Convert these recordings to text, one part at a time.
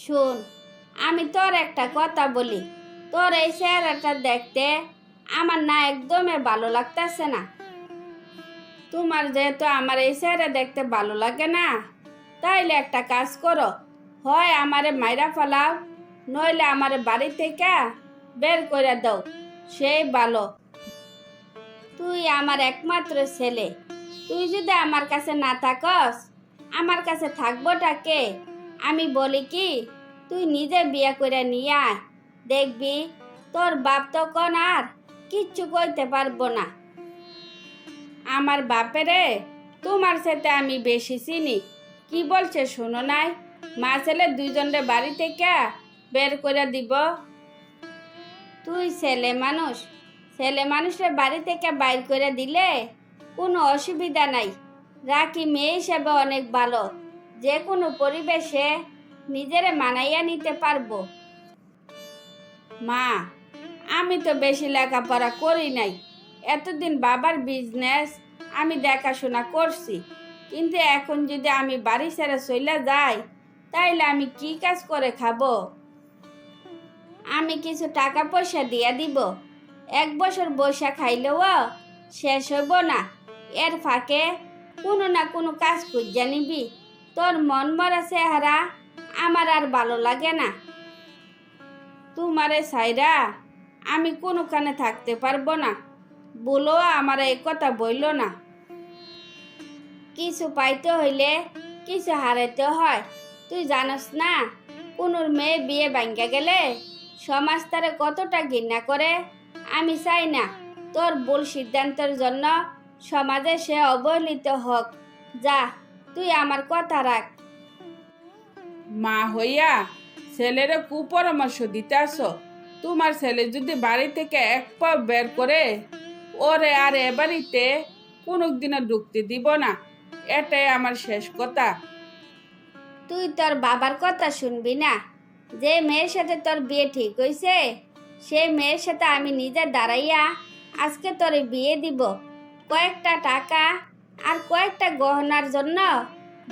শোন, আমি তোর একটা কথা বলি। তোর এই চেহারাটা দেখতে আমার না একদমই ভালো লাগতেছে না। তোমার যেহেতু আমার এই চেহারা দেখতে ভালো লাগে না, তাইলে একটা কাজ করো, হয় আমারে মাইরা ফেলাও, নইলে আমারে বাড়ি থেকে বের করে দাও, সেই ভালো। তুই আমার একমাত্র ছেলে, তুই যদি আমার কাছে না থাকস, আমার কাছে থাকবোটা কে? আমি বলি কি, তুই নিজে বিয়ে করে নিয়ে আয়, দেখবি তোর বাপ তখন আর কিচ্ছু কইতে পারবো না। আমার বাপেরে তোমার সাথে আমি বেশি চিনি। কি বলছে শোনো নাই, মা ছেলে দুইজনে বাড়ি থেকে বের করে দিব। তুই ছেলে মানুষের বাড়ি থেকে বাইর করে দিলে কোনো অসুবিধা নাই। রাখি মেয়ে হিসেবে অনেক ভালো, যে কোনো পরিবেশে নিজেরে মানাইয়া নিতে পারবো। মা, আমি তো বেশি লেখাপড়া করি নাই, এতদিন বাবার বিজনেস আমি দেখাশোনা করছি, কিন্তু এখন যদি আমি বাড়ি ছেড়ে চলে যাই, তাইলে আমি কি কাজ করে খাবো? আমি কিছু টাকা পয়সা দিয়া দিব, 1 বছর বৈশা খাইলেও শেষ হইব না। এর ফাঁকে কোনো না কোনো কাজ খুঁজা নিবি। তোর মন মরা চেহারা আমার আর ভালো লাগে না। তোমারে সাইরা আমি কোনোখানে থাকতে পারবো না, বলো আমার এই কথা বইল না। কিছু পাইতে হইলে কিছু হারাইতে হয়। তুই জানস না, কোনোর মেয়ে বিয়ে ভাঙ্গা গেলে সমাজ তারে কতটা ঘৃণা করে। আমি চাই না তোর ভুল সিদ্ধান্তের জন্য সমাজে সে অবহেলিত হোক। যা, তুই আমার কথা রাখ। মা হইয়া ছেলেরে কুপরামর্শ দিতে আসো। তোমার ছেলে যদি বাড়ি থেকে এক পা বের করে, ওরে আর এ বাড়িতে কোনোদিনও ঢুকতে দিব না, এটাই আমার শেষ কথা। তুই তোর বাবার কথা শুনবি না? যে মেয়ের সাথে তোর বিয়ে ঠিক হইছে, সেই মেয়ের সাথে আমি নিজে দাঁড়াইয়া আজকে তোরে বিয়ে দিব। কয়েকটা টাকা আর কয়েকটা গহনার জন্য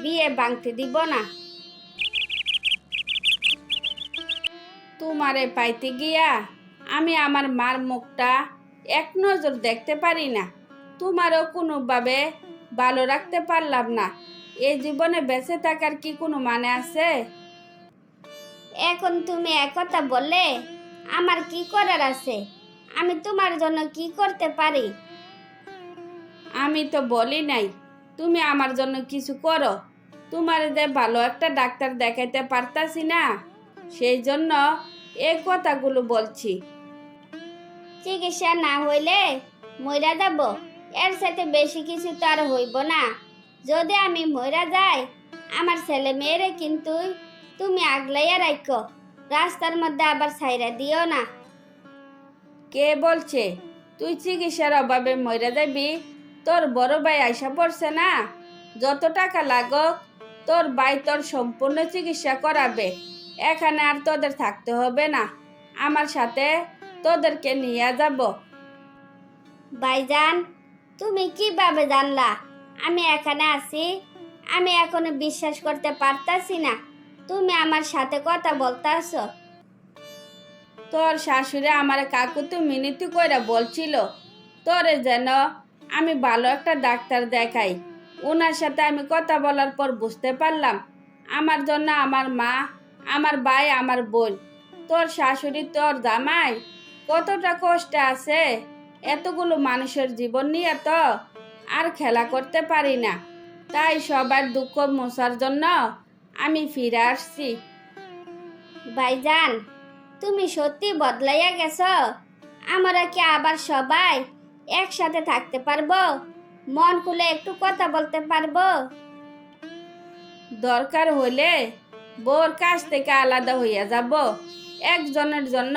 বিয়ে ভাঙতে দিব না। তোমারে পাইতে গিয়া আমি আমার মার মুখটা এক নজর দেখতে পারি না, তোমারও কোনোভাবে ভালো রাখতে পারলাম না। এই জীবনে বেঁচে থাকার কি কোনো মানে আছে? এখন তুমি একথা বললে আমার কি করার আছে? আমি তোমার জন্য কি করতে পারি? আমি তো বলি নাই তুমি আমার জন্য কিছু করো। তোমার যে ভালো একটা ডাক্তার দেখাইতে পারতাছি না, সেই জন্য এই কথাগুলো বলছি। চিকিৎসা না হইলে মইরা যাব, এর সাথে বেশি কিছু তো আর হইব না। যদি আমি মইরা যাই, আমার ছেলে মেয়েরে কিন্তু তুমি আগলাইয়া রাখো, রাস্তার মধ্যে আবার ছাইরা দিও না। কে বলছে তুই চিকিৎসার অভাবে মইরা যাবি? তোর বড় ভাই আইসা পড়ছে না, যত টাকা লাগক তোর ভাই তোর সম্পূর্ণ চিকিৎসা করাবে। এখানে আর তোদের থাকতে হবে না, আমার সাথে তোদেরকে নিয়ে যাব। ভাইজান, তুমি কিভাবে জানলা আমি এখানে আছি? আমি এখনো বিশ্বাস করতে পারতাছি না তুমি আমার সাথে কথা বলতাছো। তোর শাশুড়ি আমার কাকুতু মিনতি কইরা বলছিল তোরে যেন আমি ভালো একটা ডাক্তার দেখাই। ওনার সাথে আমি কথা বলার পর বুঝতে পারলাম আমার জন্য আমার মা, আমার ভাই, আমার বোন, তোর শাশুড়ি, তোর জামাই কতটা কষ্টে আছে। এতগুলো মানুষের জীবন নিয়ে তো আর খেলা করতে পারি না। তাই সবার দুঃখ মোছার জন্য আমি ফিরে আসছি। ভাইজান, তুমি সত্যি বদলাইয়া গেছো। আমরা কি আবার সবাই একসাথে থাকতে পারবো? মন খুলে একটু কথা বলতে পারবো? দরকার হলে বোর কাছ থেকে আলাদা হইয়া যাব। একজনের জন্য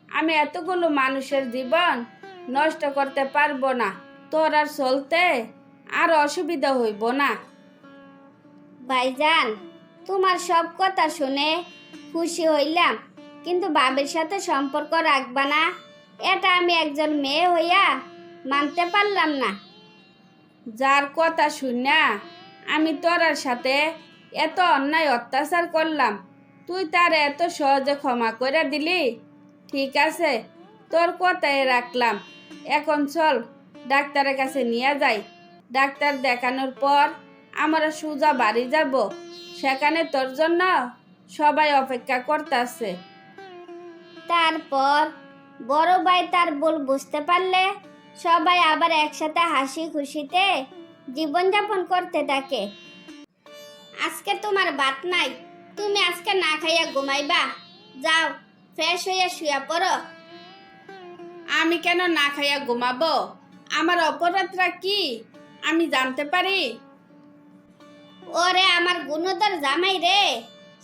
আমি এতগুলো মানুষের জীবন নষ্ট করতে পারবো না। তোর আর চলতে আর অসুবিধা হইব না। ভাইজান, তোমার সব কথা শুনে খুশি হইলাম, কিন্তু বাবার সাথে সম্পর্ক রাখবা না, এটা আমি একজন মেয়ে হইয়া মানতে পারলাম না। যার কথা শুনা আমি তোর সাথে এত অন্যায় অত্যাচার করলাম, তুই তার এত সহজে ক্ষমা করে দিলি। ঠিক আছে, তোর কথাই রাখলাম। এখন চল, ডাক্তারের কাছে নিয়ে যাই। ডাক্তার দেখানোর পর আমরা সোজা বাড়ি যাব। সেখানে তোর জন্য সবাই অপেক্ষা করতেছে। তারপর বড় ভাই তার ভুল বুঝতে পারলে সবাই আবার একসাথে হাসি খুশিতে জীবনযাপন করতে থাকে। আজকে তোমার ভাত নাই, তুমি আজকে না খাইয়া ঘুমাইবা। যাও, ফ্রেশ হইয়া শুয়া পড়ো। আমি কেন না খাইয়া ঘুমাবো? আমার অপরাধটা কি আমি জানতে পারি? ওরে আমার গুণধর জামাই রে,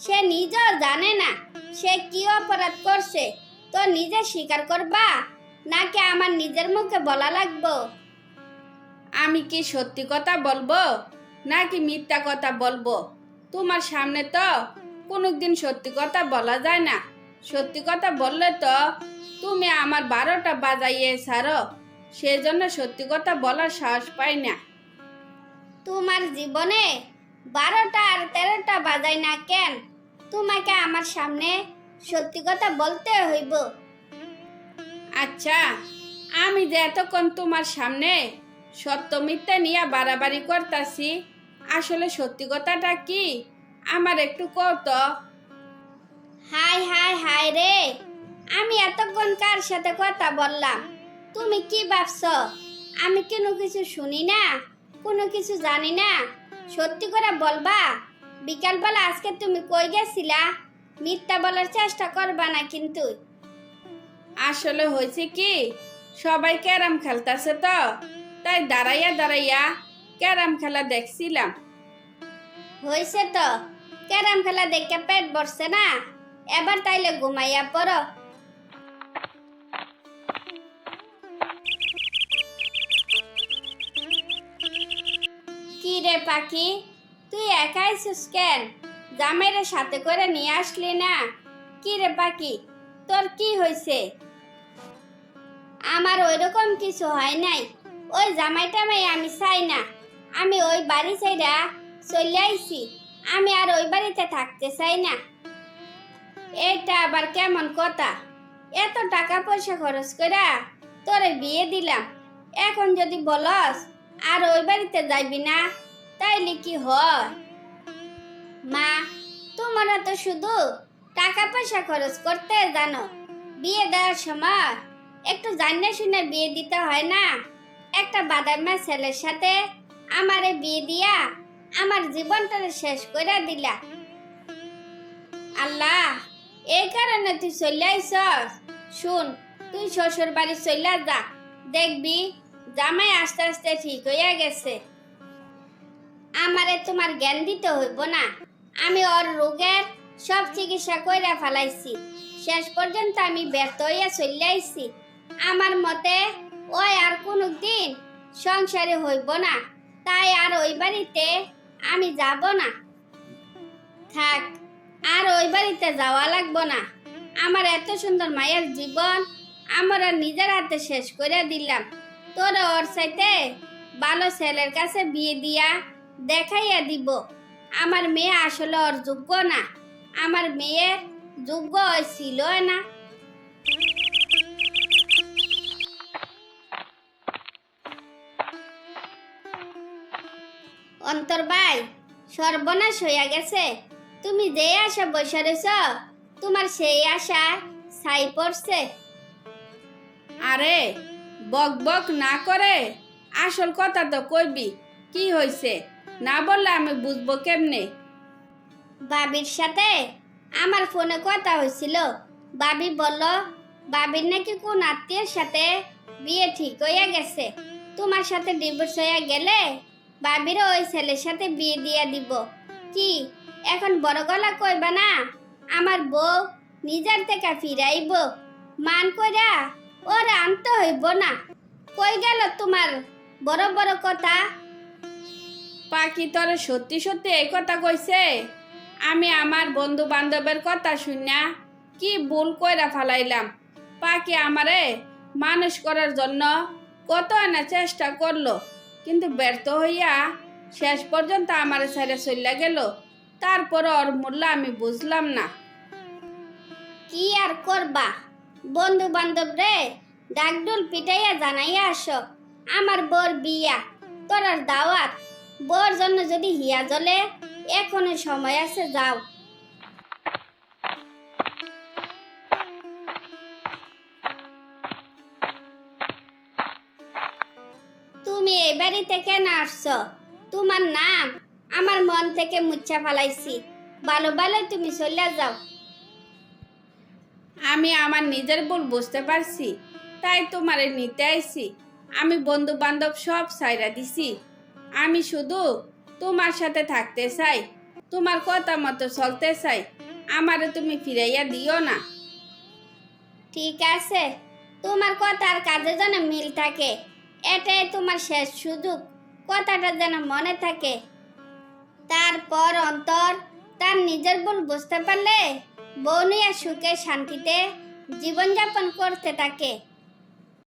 সে নিজেও জানে না সে কি অপরাধ করছে। তো নিজে স্বীকার করবা নাকি আমার নিজের মুখে বলা লাগবো? আমি কি সত্যি কথা বলবো নাকি মিথ্যা কথা বলবো? তোমার সামনে তো কোনোদিন সত্যি কথা বলা যায় না। সত্যি কথা বললে তো তুমি আমার 12টা বাজাইয়ে ছাড়ো। সেজন্য সত্যি কথা বলার সাহস পাই না। তোমার জীবনে 12টা আর 13টা বাজাই না কেন? তোমাকে আমার সামনে সত্যি কথা বলতে হইব। আচ্ছা, আমি যে এতক্ষণ তোমার সামনে সত্য মিথ্যা নিয়ে বাড়াবাড়ি করতাছি, আসলে সত্যি কথাটা কি আমার একটু কও তো। হাই হাই হাই রে, আমি এতক্ষণ কার সাথে কথা বললাম? তুমি কি ভাবছো আমি কোনো কিছু শুনি না, কোনো কিছু জানি না? সত্যি করে বলবা। বিকালবেলা আজকে তুমি কই গেছিলা? মিথ্যা বলার চেষ্টা করবা না কিন্তু। আসলে হয়েছে কি, সবাই ক্যারাম খেলতেছে তো, তাই দাঁড়াইয়া দাঁড়াইয়া ক্যারাম খেলা দেখছিলাম। হয়েছে তো, ক্যারাম খেলা দেখে পেট ভরছে না? এবার তাইলে ঘুমাইয়া পড়ো। কি রে পাখি, তুই একাই আছিস কেন? জামাইরে সাথে করে নিয়ে আসলি না? কি রে পাখি, তোর কি হয়েছে? আমার ওইরকম কিছু হয় নাই। ওই জামাইটামাই আমি চাই না। আমি ওই বাড়ি চাইরা চলে আইছি। আমি আর ওই বাড়িতে থাকতে চাই না। এটা আবার কেমন কথা? এত টাকা পয়সা খরচ কইরা তোরে বিয়ে দিলাম, এখন যদি বলস আর ওই বাড়িতে যাইবি না, তাইলে কি হয়? মা, তোমরা তো শুধু টাকা পয়সা খরচ করতে জানো। বিয়ে দেওয়ার সময় একটু জানিয়ে শুনে বিয়ে দিতে হয় না? একটা বাদামা ছেলের সাথে আমারে বিয়ে দিয়া আমার জীবনটা শেষ করে দিলা। আল্লাহ, এই কারণে তুই চলে আইসস। শুন, তুই শ্বশুর বাড়ি চলে যা, দেখবি জামাই আস্তে আস্তে ঠিক হইয়া গেছে। আমারে তোমার জ্ঞান দিতে হইব না। আমি ওর রোগের সব চিকিৎসা কইরা ফেলাইছি। শেষ পর্যন্ত আমি ব্যর্থ হইয়া চলে আইছি। আমার মতে ওই আর কোনো দিন সংসারে হইব না, তাই আর ওই বাড়িতে আমি যাব না। থাক, আর ওই বাড়িতে যাওয়া লাগবো না। আমার এত সুন্দর মায়ের জীবন আমরা নিজের হাতে শেষ করে দিলাম। তোরা ওর সাথে ভালো ছেলের কাছে বিয়ে দিয়া দেখাইয়া দিব আমার মেয়ে আসলে ওর যোগ্য না। আমার মেয়ের যোগ্য ছিল না। অন্তর ভাই, সর্বনাশ হইয়া গেছে। তুমি যে আশা বসে রয়েছ, তোমার সেই আশা ছাই পড়ছে। আরে বক বক না করে আসল কথা তো কইবি। কি হয়েছে না বললে আমি বুঝবো কেমনে? বাবির সাথে আমার ফোনে কথা হয়েছিল। বাবি বলল বাবির নাকি কোন আত্মীয়ের সাথে বিয়ে ঠিক হইয়া গেছে। তোমার সাথে ডিভোর্স হইয়া গেলে বাবিরও ওই ছেলের সাথে বিয়ে দিয়া দিব। কি এখন বড় গলা কইবা না? আমার বউ নিজের থেকে ফিরাইব। মান কইরা ওর আনতে হইব না। কই গেল তোমার বড় বড় কথা? পাখি তোরে সত্যি সত্যি এই কথা কইছে? আমি আমার বন্ধু বান্ধবের কথা শুনা কি ভুল কইরা ফেলাইলাম। পাখি আমারে মানুষ করার জন্য কত না চেষ্টা করলো, কিন্তু ব্যর্থ হইয়া শেষ পর্যন্ত আমার ছেড়ে চলে গেল। তারপর ওর মূল্য আমি বুঝলাম না। কি আর করবা, বন্ধু বান্ধব রে ডাকডুল পিটাইয়া জানাইয়া আসো আমার বোর বিয়া, তোরার দাওয়াত। বোর জন্য যদি হিয়া জ্বলে, এখনো সময় আছে, যাও। তুমি এই বাড়িতে কেন আসছো? তোমার নাম আমার মন থেকে মুচ্ছা ফালাইছি, ভালো ভালো তুমি চলে যাও। আমি আমার নিজের ভুল বুঝতে পারছি, তাই তোমারে নিতে আইছি। আমি বন্ধু বান্ধব সব ছাইরা দিছি, আমি শুধু তোমার সাথে থাকতে চাই, তোমার কথা মতো চলতে চাই। আমারে তুমি ফিরাইয়া দিও না। ঠিক আছে, তোমার কথা আর কাজে যেন মিল থাকে, এটাই তোমার শেষ সুযোগ। কথাটা যেন মনে থাকে। তারপর অন্তর তার নিজের ভুল বুঝতে পারলে বউ নিয়ে সুখে শান্তিতে জীবনযাপন করতে থাকে।